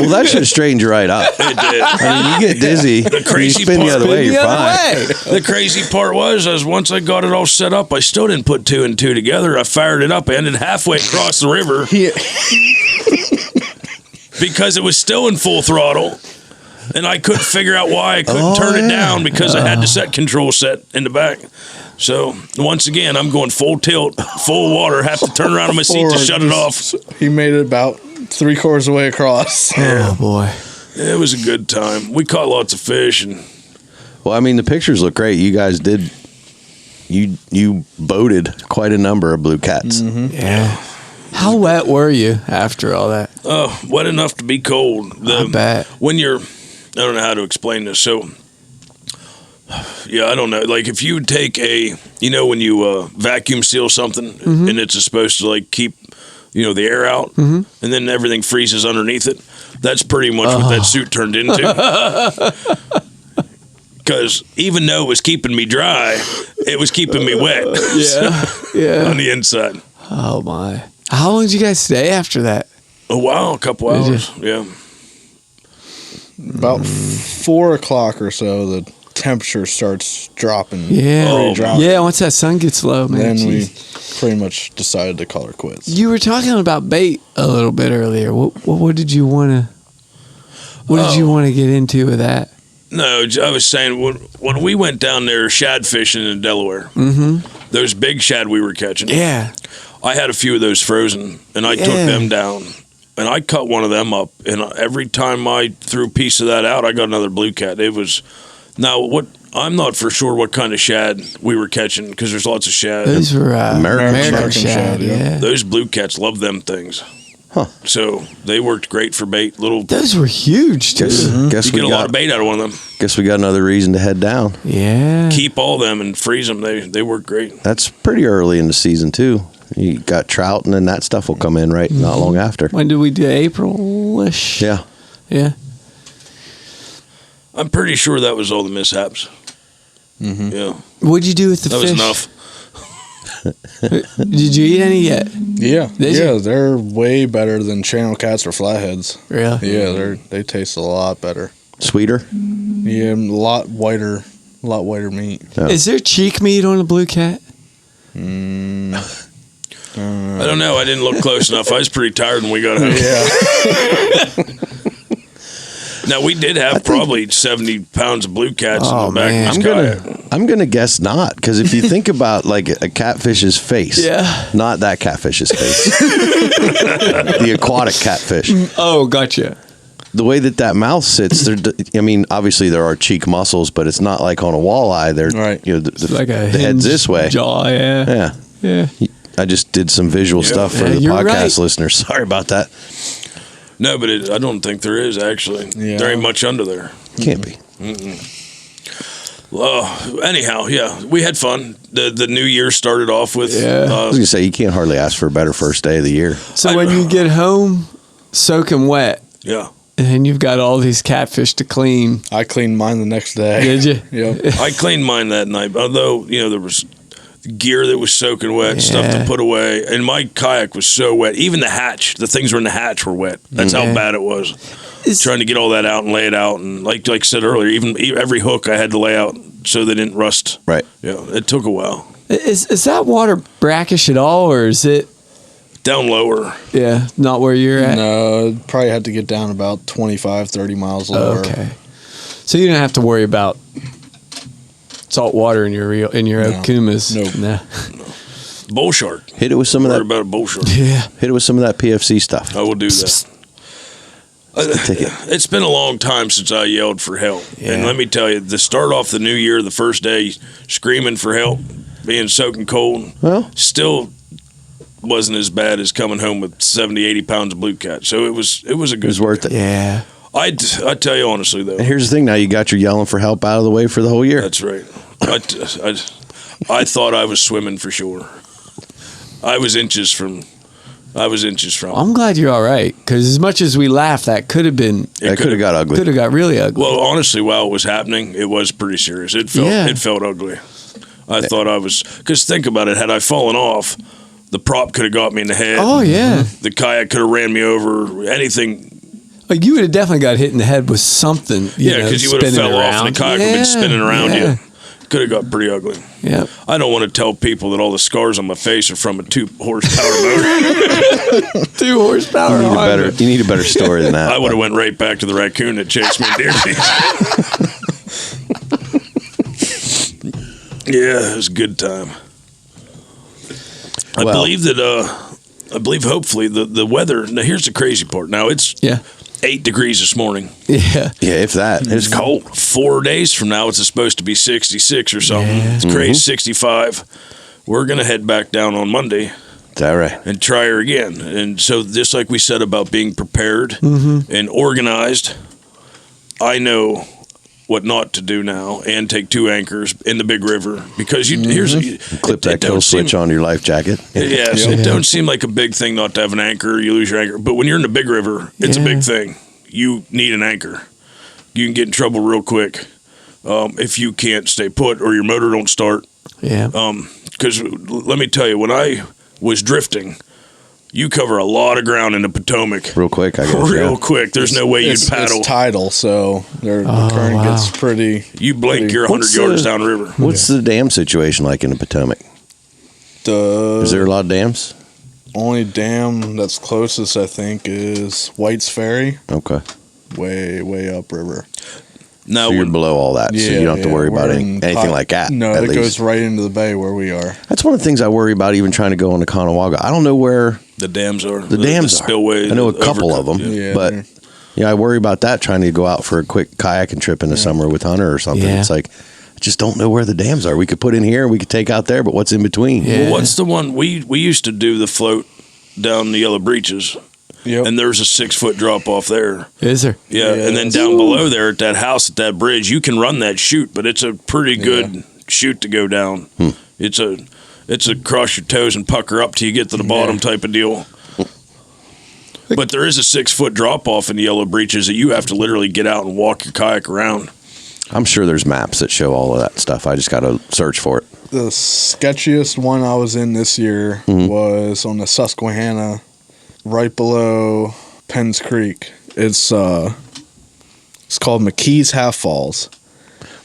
Well, that should have straightened you right up. It did. I mean, you get dizzy, the crazy you spin the part- other way, The you're other fine. way. The crazy part was once I got it all set up, I still didn't put 2 and 2 together. I fired it up. I ended halfway across the river because it was still in full throttle. And I couldn't figure out why I couldn't turn it down because I had the set control set in the back. So once again, I'm going full tilt, full water, have to turn around on my seat to shut it off. He made it about 3/4 of the way across. Oh boy. It was a good time. We caught lots of fish, and Well, I mean, the pictures look great. You guys did. You boated quite a number of blue cats. Yeah. How wet were you after all that? wet enough to be cold. I bet. When you're, I don't know how to explain this. So, yeah, I don't know. Like if you would take when you vacuum seal something and it's supposed to like keep, the air out, and then everything freezes underneath it. That's pretty much what that suit turned into. Because even though it was keeping me dry, it was keeping me wet. Yeah. On the inside. Oh my. How long did you guys stay after that? A while, a couple Did you? hours. Yeah. About 4 o'clock or so, the temperature starts dropping. Yeah. pretty drop. Yeah, once that sun gets low, man. Then we jeez. pretty much decided to call it quits. You were talking about bait a little bit earlier. What did you want to? What did you want to get into with that? No, I was saying when we went down there shad fishing in Delaware, those big shad we were catching, Yeah. I had a few of those frozen, and I took them down, and I cut one of them up, and every time I threw a piece of that out, I got another blue cat. It was I'm not for sure what kind of shad we were catching because there's lots of shad. Those were American shad, shad. Yeah. Those blue cats love them things. Huh. So they worked great for bait. Little, Those were huge too. Guess you we get a got lot of bait out of one of them. Guess we got another reason to head down. Yeah. Keep all them and freeze them. They work great. That's pretty early in the season too. You got trout, and then that stuff will come in right not long after. When did we do April-ish? Yeah. Yeah. I'm pretty sure that was all the mishaps. Yeah, What'd you do with the that fish? was enough. Did you eat any yet? Yeah, Did you? they're way better than channel cats or flatheads. Really? Yeah, they taste a lot better. Sweeter. Yeah, a lot whiter meat. Yeah. Is there cheek meat on a blue cat? I don't know. I didn't look close enough. I was pretty tired when we got home. Yeah, Now we did have probably 70 pounds of blue cats in the back man. of this kayak. I'm gonna guess not, because if you think about like a catfish's face, not that catfish's face, the aquatic catfish, Oh, gotcha. the way that mouth sits, I mean, obviously there are cheek muscles, but it's not like on a walleye. They're Right. the Like a the head's this way. jaw. Yeah. Yeah. Yeah. I just did some visual stuff for Yeah, the you're podcast right. listeners. Sorry about that. No, but I don't think there is actually. Yeah. There ain't much under there. Can't be. Anyhow, yeah, we had fun. The new year started off with I was gonna say you can't hardly ask for a better first day of the year. So when you get home, soaking wet, yeah. and you've got all these catfish to clean. I cleaned mine the next day. Did you? Yep. I cleaned mine that night, although there was gear that was soaking wet, stuff to Yeah. put away, and my kayak was so wet. Even the hatch, the things were in the hatch were wet. That's how Yeah. bad it was. Is- Trying to get all that out and lay it out, and like I said earlier, even every hook I had to lay out so they didn't rust. Right. Yeah, it took a while. Is that water brackish at all, or is it Down lower. not where you're at? No, probably had to get down about 25, 30 miles lower. Okay. So you didn't have to worry about salt water in your No. Okumas. Nope. No. Bull shark. Hit it with some of Worry that. about a bull shark. Yeah. Hit it with some of that PFC stuff. I will do that. Ticket. It's been a long time since I yelled for help. Yeah. And let me tell you, to start off the new year, the first day, screaming for help, being soaking cold, Well, still wasn't as bad as coming home with 70, 80 pounds of blue cat. So it was a it good was worth it. Yeah. I tell you honestly, though. And here's the thing: now you got your yelling for help out of the way for the whole year. That's right. I thought I was swimming for sure. I was inches from. I'm glad you're all right, because as much as we laugh, that could have been That could have got ugly. could have got really ugly. Well, honestly, while it was happening, it was pretty serious. It felt ugly. I thought I was, because think about it. Had I fallen off, the prop could have got me in the head. Oh yeah. The kayak could have ran me over. Anything. Like you would have definitely got hit in the head with something. Yeah, because you would have fell off and the kayak would have been spinning around yeah. you. Could have got pretty ugly. Yeah. I don't want to tell people that all the scars on my face are from a 2-horsepower motor. 2 horsepower. You need a better story than that. I would have went right back to the raccoon that chased me in deer season. Yeah, it was a good time. I Well- believe that. I believe hopefully the weather. Now here's the crazy part. Now it's Yeah. 8 degrees this morning. Yeah. Yeah, if that. It's cold. 4 days from now, it's supposed to be 66 or something. Yeah. It's crazy, 65. We're going to head back down on Monday Is that right? and try her again. And so just like we said about being prepared and organized, I know what not to do now and take 2 anchors in the big river because here's Clip that kill switch on your life jacket. Yes, it don't seem like a big thing not to have an anchor. You lose your anchor, but when you're in the big river, it's a big thing. You need an anchor. You can get in trouble real quick if you can't stay put or your motor don't start. Yeah. Because let me tell you, when I was drifting, you cover a lot of ground in the Potomac. Real quick, I guess. Real quick. There's no way you'd paddle. It's tidal, so the current gets pretty. You blink, you're 100 yards downriver. What's the dam situation like in the Potomac? Is there a lot of dams? Only dam that's closest, I think, is White's Ferry, Okay. way upriver. Now, So you're when, below all that, so you don't have to worry about we're in anything like that. No, at it least. goes right into the bay where we are. That's one of the things I worry about even trying to go on the Conewaga. I don't know where the dams are. the dams are. spillway. I know a couple of them, Yeah, but they're- I worry about that trying to go out for a quick kayaking trip in the summer with Hunter or something. Yeah. It's like I just don't know where the dams are. We could put in here, we could take out there, but what's in between? Yeah. Well, what's the one we used to do the float down the Yellow Breeches, Yep. and there's a 6-foot drop off there. Is there? Yeah, Yeah, and then that's- down below there at that house at that bridge, you can run that chute, but it's a pretty good chute to go down. It's a cross your toes and pucker up till you get to the bottom type of deal. But there is a 6-foot drop off in the Yellow Breeches that you have to literally get out and walk your kayak around. I'm sure there's maps that show all of that stuff. I just got to search for it. The sketchiest one I was in this year was on the Susquehanna, right below Penns Creek. It's called McKee's Half Falls.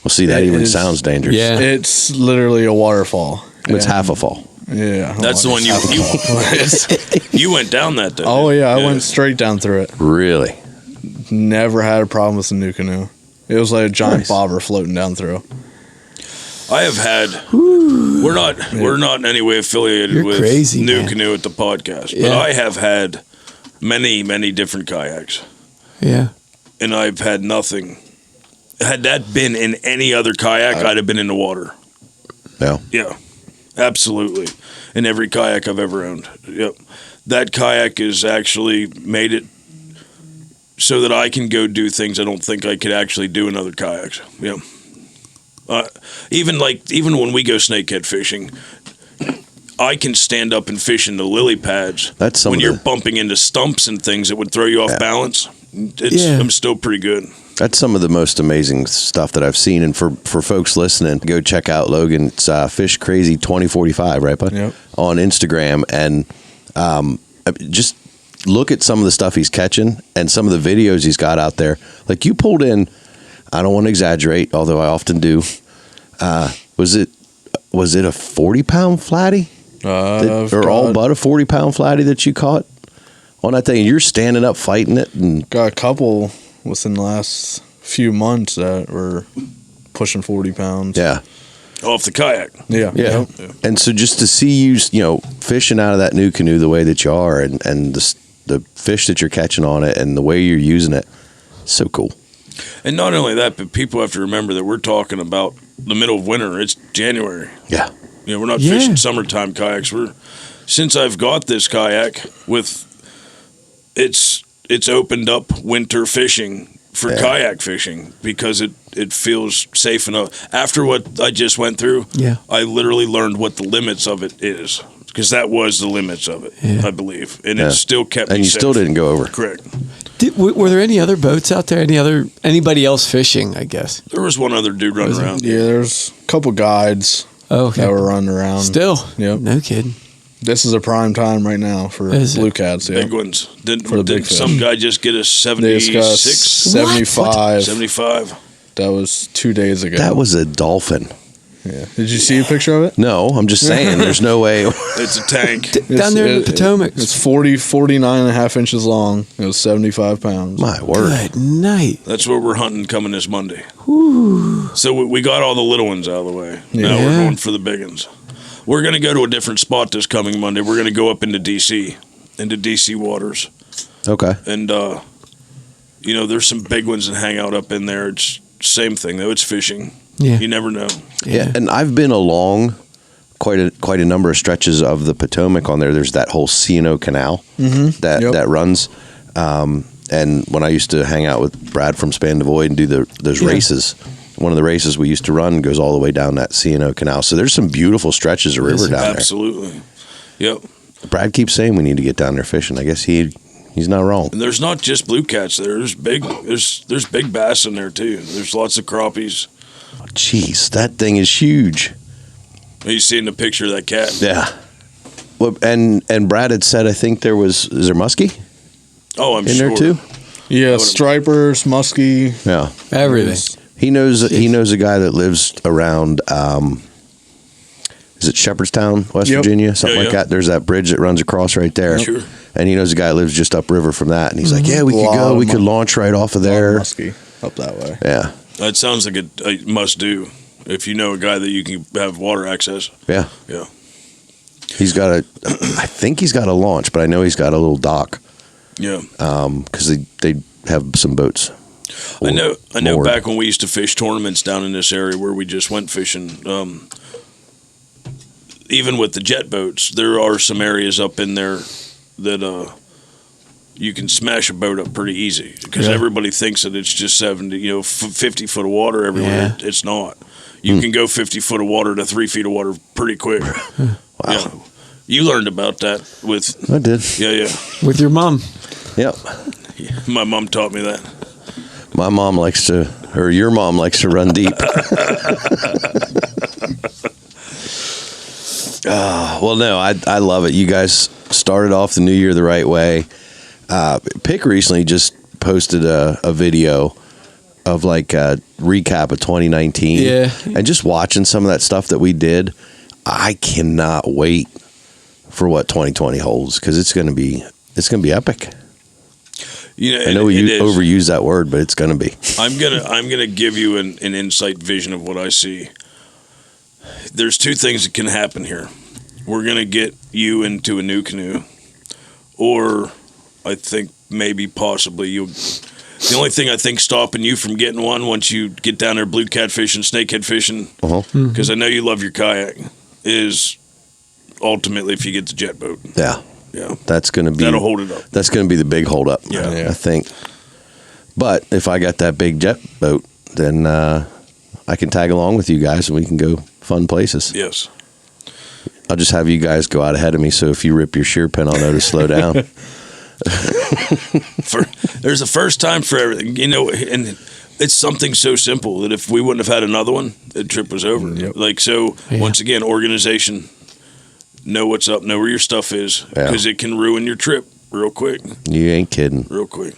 Well, see, that It even is- sounds dangerous. Yeah. It's literally a waterfall. It's And- half a fall. Yeah, That's the one you you went down that day. Oh yeah, I went straight down through it. Really? Never had a problem with the new canoe. It was like a giant bobber floating down through. I have had. We're not in any way affiliated You're with crazy, New man. Canoe at the podcast, Yeah. but I have had many different kayaks, Yeah. and I've had nothing. Had that been in any other kayak, I'd have been in the water. No. Yeah, absolutely. In every kayak I've ever owned. Yep, that kayak has actually made it so that I can go do things I don't think I could actually do in other kayaks. Yeah. Even when we go snakehead fishing, I can stand up and fish in the lily pads. That's some when of you're the- bumping into stumps and things that would throw you off balance. Yeah. I'm still pretty good. That's some of the most amazing stuff that I've seen. And for folks listening, go check out Logan. It's Fish Crazy 2045, right, bud? Yep. On Instagram. And just look at some of the stuff he's catching and some of the videos he's got out there. Like you pulled in, I don't want to exaggerate, although I often do. Was it a 40-pound flatty? Or all but a 40-pound flatty that you caught on that thing? And you're standing up fighting it. And Got a couple within the last few months that were pushing 40 pounds. yeah. Off the kayak. Yeah. Yeah. Yep. And so just to see you, fishing out of that new canoe the way that you are and the fish that you're catching on it and the way you're using it, so cool. And not only that, but people have to remember that we're talking about the middle of winter. It's January. Yeah. We're not Yeah. fishing summertime kayaks. Since I've got this kayak it's opened up winter fishing for kayak fishing because it feels safe enough. After what I just went through, I literally learned what the limits of it is because that was the limits of it, I believe, and it still kept me And you safe. still didn't go over. Correct. Were there any other boats out there? Anybody else fishing? I guess. There was one other dude running around. Yeah, there's a couple guides Oh, okay. that were running around. Still. Yep. No kidding. This is a prime time right now for Is it? blue cats. Yeah. Big ones. Did For the big some fish. guy just get a They just got 76, 75. 75? That was 2 days ago. That was a dolphin. Yeah. Did you see a picture of it? No, I'm just saying there's no way. It's a tank. Down there in the Potomac. It's 49 and a half inches long. It was 75 pounds. My word. Good night. That's where we're hunting coming this Monday. So we got all the little ones out of the way. Now Yeah. we're going for the big ones. We're going to go to a different spot this coming Monday. We're going to go up into D.C. waters. Okay. And there's some big ones that hang out up in there. It's same thing though. It's fishing. Yeah. You never know. Yeah, and I've been along quite a number of stretches of the Potomac on there. There's that whole C&O Canal that runs. And when I used to hang out with Brad from Span to Void and do those races, one of the races we used to run goes all the way down that C&O Canal. So there's some beautiful stretches of river down Absolutely. Yep. there. Brad keeps saying we need to get down there fishing. I guess he's not wrong. And there's not just blue cats there. There's big bass in there too. There's lots of crappies. Jeez, that thing is huge. You seen the picture of that cat? Yeah. Well, and Brad had said, I think is there muskie Oh, I'm in sure. there too? Yeah, stripers, muskie. Yeah. Everything. He knows a guy that lives around is it Shepherdstown, West Virginia, something like that. There's that bridge that runs across right there. Sure. And he knows a guy that lives just upriver from that, and he's like, "Yeah, we could go. We could launch right off of there." Muskie up that way. Yeah. That sounds like a must do if you know a guy that you can have water access. Yeah. Yeah. He's got I think he's got a launch, but I know he's got a little dock. Yeah. Because they have some boats. I know moored. back when we used to fish tournaments down in this area where we just went fishing, even with the jet boats, there are some areas up in there that you can smash a boat up pretty easy because everybody thinks that it's just 70, 50 foot of water everywhere. Yeah. It's not. You can go 50 foot of water to 3 feet of water pretty quick. Wow. Yeah. You learned about that with. I did. Yeah. With your mom. Yep. My mom taught me that. My mom your mom likes to run deep. Well, no, I love it. You guys started off the new year the right way. Pick recently just posted a video of like a recap of 2019. Yeah. And just watching some of that stuff that we did, I cannot wait for what 2020 holds because it's going to be epic. I know we overuse that word, but it's going to be. I'm gonna give you an insight vision of what I see. There's two things that can happen here. We're gonna get you into a new canoe, or I think maybe possibly you. The only thing I think stopping you from getting one once you get down there blue cat fishing, snakehead fishing, because I know you love your kayak, is ultimately if you get the jet boat. Yeah. Yeah, that'll hold it up. That's going to be the big hold up. Yeah. I think. But if I got that big jet boat, then I can tag along with you guys and we can go fun places. Yes. I'll just have you guys go out ahead of me, so if you rip your shear pin, I'll know to slow down. There's a first time for everything, and it's something so simple that if we wouldn't have had another one, the trip was over. Yep. Once again, organization. Know what's up, know where your stuff is, because it can ruin your trip real quick. You ain't kidding. Real quick.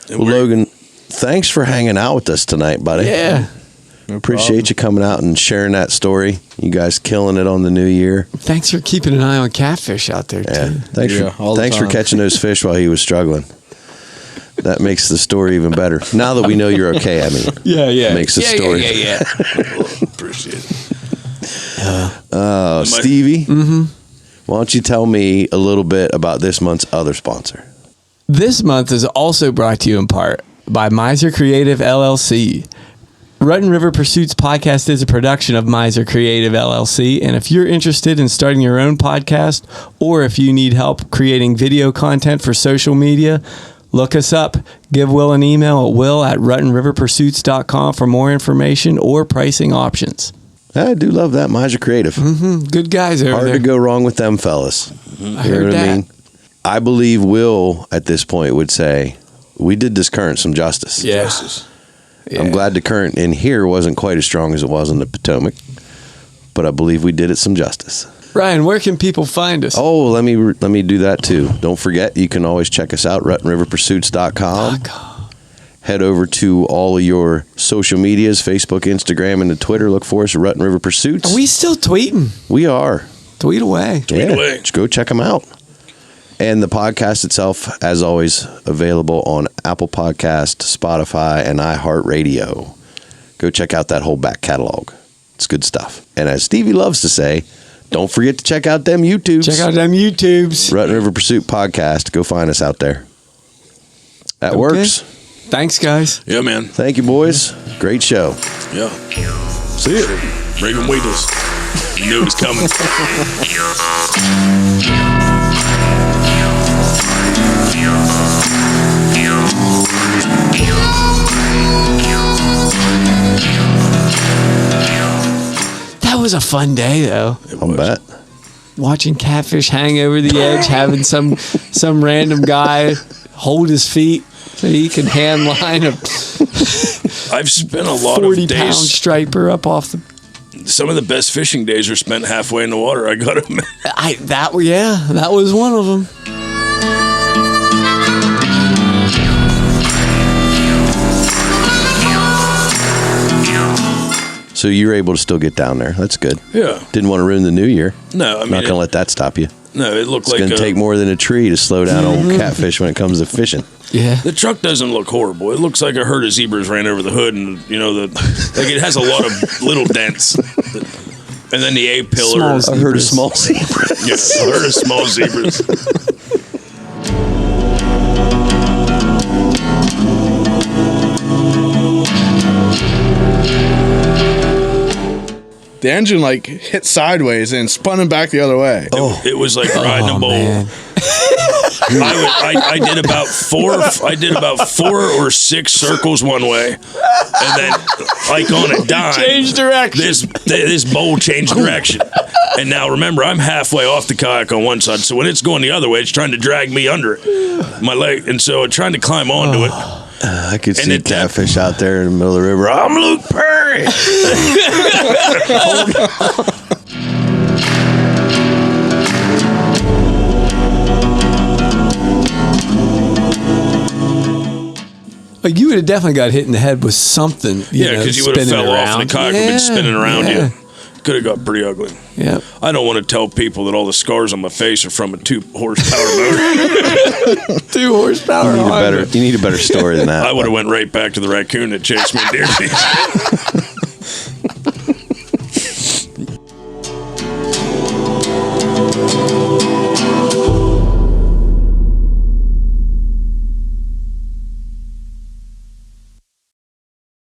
And Well, Logan, thanks for hanging out with us tonight, buddy. Yeah. No Appreciate you coming out and sharing that story. You guys killing it on the new year. Thanks for keeping an eye on catfish out there, Yeah. too. Thanks for catching those fish while he was struggling. That makes the story even better. Now that we know you're okay, I mean. Yeah. Makes the story. Yeah. appreciate it. Stevie, why don't you tell me a little bit about this month's other sponsor? This month is also brought to you in part by Miser Creative LLC. Rutten River Pursuits podcast is a production of Miser Creative LLC, and if you're interested in starting your own podcast, or if you need help creating video content for social media, look us up. Give Will an email at will@ruttenriverpursuits.com for more information or pricing options. I do love that Miser Creative. Good guys over Hard there. to go wrong with them fellas. I heard that. I believe Will at this point would say, we did this current some justice. Yes. I'm glad the current in here wasn't quite as strong as it was in the Potomac, but I believe we did it some justice. Ryan, where can people find us? Oh, let me do that too. Don't forget, you can always check us out, RuttenRiverPursuits.com. Head over to all of your social medias, Facebook, Instagram, and the Twitter. Look for us at Rutten River Pursuits. Are we still tweeting? We are. Tweet away. away. Just go check them out. And the podcast itself, as always, available on Apple Podcast, Spotify, and iHeartRadio. Go check out that whole back catalog. It's good stuff. And as Stevie loves to say, don't forget to check out them YouTubes. Check out them YouTubes. Rutten River Pursuit Podcast. Go find us out there. That works. Thanks, guys. Yeah, man. Thank you, boys. Great show. Yeah. See you. Bring weedless. You knew it was coming. That was a fun day, though. I'll bet. Watching catfish hang over the edge, having some random guy hold his feet so he can hand line a I've spent a lot of 40-pound days. striper up off the. Some of the best fishing days are spent halfway in the water. I got to. That was one of them. So you were able to still get down there. That's good. Yeah. Didn't want to ruin the new year. No, I mean, Not going to let that stop you. No, it looked It's like going to take more than a tree to slow down old catfish when it comes to fishing. Yeah. The truck doesn't look horrible. It looks like a herd of zebras ran over the hood, and like it has a lot of little dents. And then the A pillar. I heard a small zebra. Yeah, a herd of small zebras. The engine like hit sideways and spun him back the other way. It was like riding a bull. Man. I did about four. I did about 4 or 6 circles one way, and then like on a dime, Change direction. This bowl changed direction, and now remember I'm halfway off the kayak on one side, so when it's going the other way, it's trying to drag me under it, my leg, and so I'm trying to climb onto it. I could And see it- catfish out there in the middle of the river. I'm Luke Perry. Like you would have definitely got hit in the head with something. Yeah, because you would have spinning fell off, around. and the kayak would have been spinning around you. Could have got pretty ugly. Yeah. I don't want to tell people that all the scars on my face are from a 2-horsepower motor. 2 horsepower. You need a better story than that. I would have went right back to the raccoon that chased me in deer season.